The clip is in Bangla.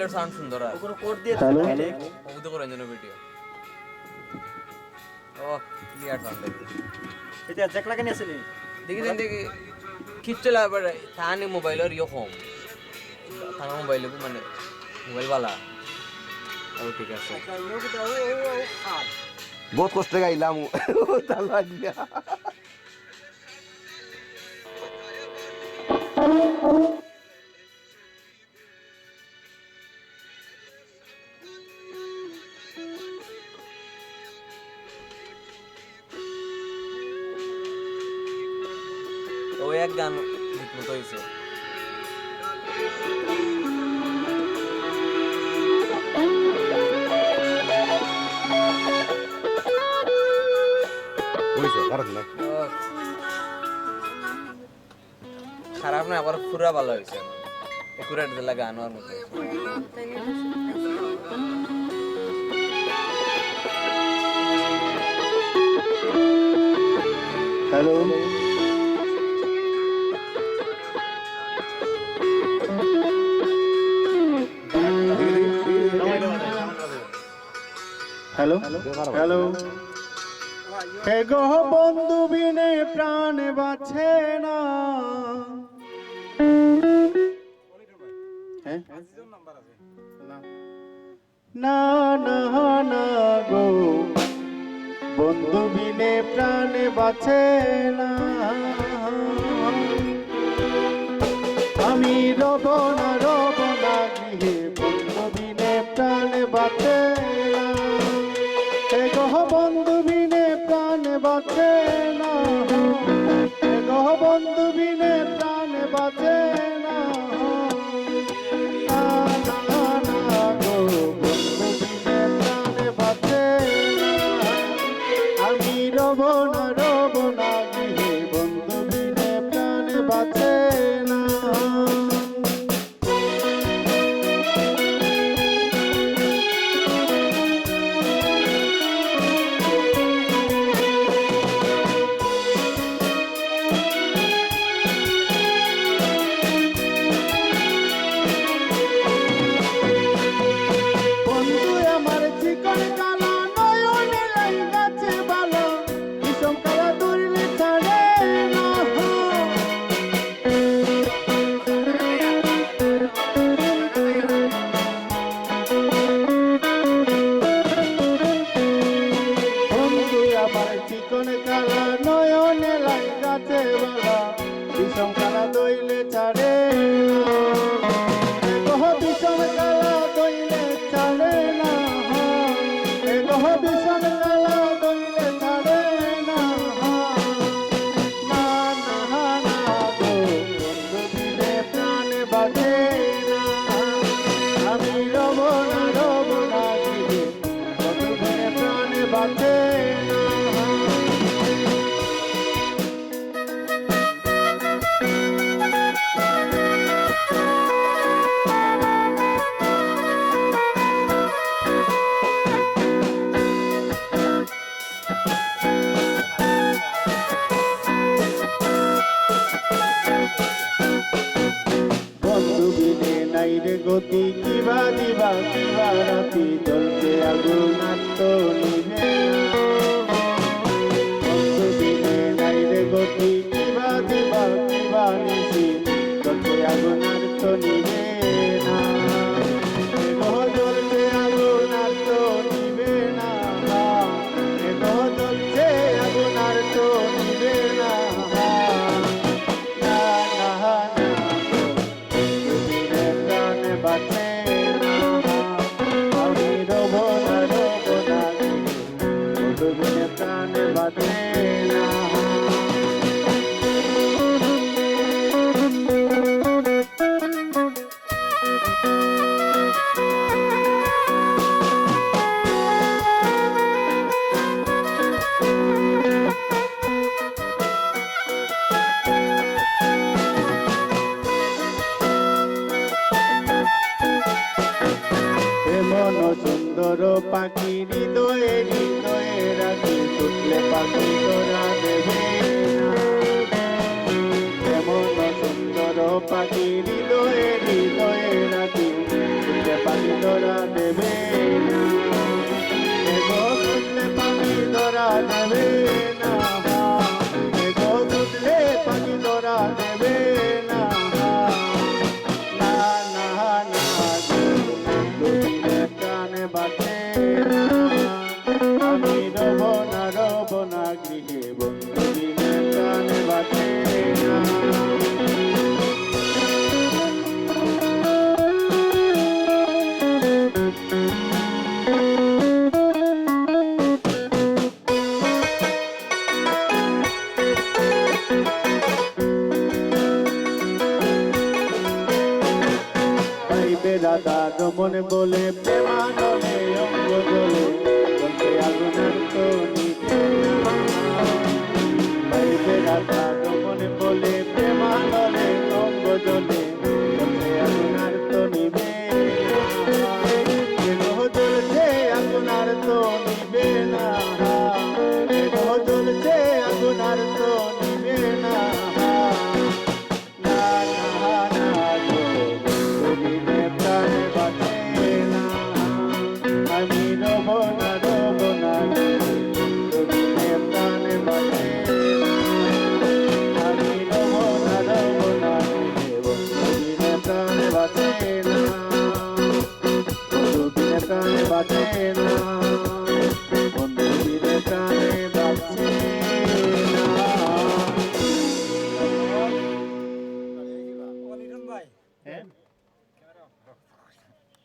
ভিডিওর সাউন্ড সুন্দর আর ওগুলো কোড দিয়ে হ্যালো ওগুলো করে যেন ভিডিও ও ক্লিয়ার সাউন্ড এটা জ্যাক লাগানি আছে নি দেখি দেখি কিচ্ছু লাগবে তানি মোবাইলের ইয়ে হোম তানা মোবাইল মানে মোবাইল वाला ও ঠিক আছে বহুত কষ্টে গাইলাম তালা দিয়া ও এক গান মতো হয়েছে খারাপ না আবার পুরা ভালো হয়েছে একুরেট দিলা গান আর মতো হ্যালো হ্যালো হ্যালো হে গো বন্ধু বিনে প্রাণ বাঁচে না না না না গো বন্ধু বিনে প্রাণ বাঁচে না আমি রব না গৃহে বন্ধু বিনে প্রাণ বাঁচে না হে গো বন্ধু বিনে প্রাণ বাঁচে না হে গো বন্ধু বিনে প্রাণ বাঁচে না না না গো বন্ধু বিনে প্রাণ বাঁচে না আমি রব না গৃহে বন্ধু বিনে প্রাণ বাঁচে না চিকন কালা নয়নে লাগাতে বালা বিষম কালা দইলে ছাড়ে কহ বিষম কালা দইলে ছাড়ে না কহ বিষম কালা দইলে ছাড়ে না না না না গো বন্ধু দিলে প্রাণ বাঁধে না আমি রব না দিলে বন্ধু দিলে প্রাণ বাঁধে না নাই রে গতি কিবা দিবা কিবা রাতি জ্বলছে আগুন আত্ম নিভে দিনে নাই রে গতি কিবা দিবা কিবা নিশি জ্বলছে আগুন আত্ম নিভে না জ্বলছে আগুন আত্ম নিভে না জ্বলছে আগুন আত্ম নিভে না বাঁচে না আমি রব না বিনে প্রাণ বাঁচে না সুন্দর পাখি হৃদয়ে রাখি ছুটলে পাখি তোরা দেবে এমন সুন্দর পাখি হৃদয়ে রাখি ছুটলে পাখি রব না গৃহে বন্ধু বিনে প্রাণ বাঁচে না। দাদা দমন বলে প্রেমানলে অঙ্গ জলে বলতে আগুনার তো নিবে বাইবে দাদা দমন বলে প্রেমানলে অঙ্গ জলে বলতে আগুনার তো নিবে জ্বলছে আগুনার তো নিবে না জ্বলছে আগুনার তো নিবে না আমি রব না রবিনে প্রাণে বাঁচে আমি রব না রবিনে প্রাণে বাঁচে না রবিনে প্রাণে বাঁচে না বন্ধু বিনে প্রাণে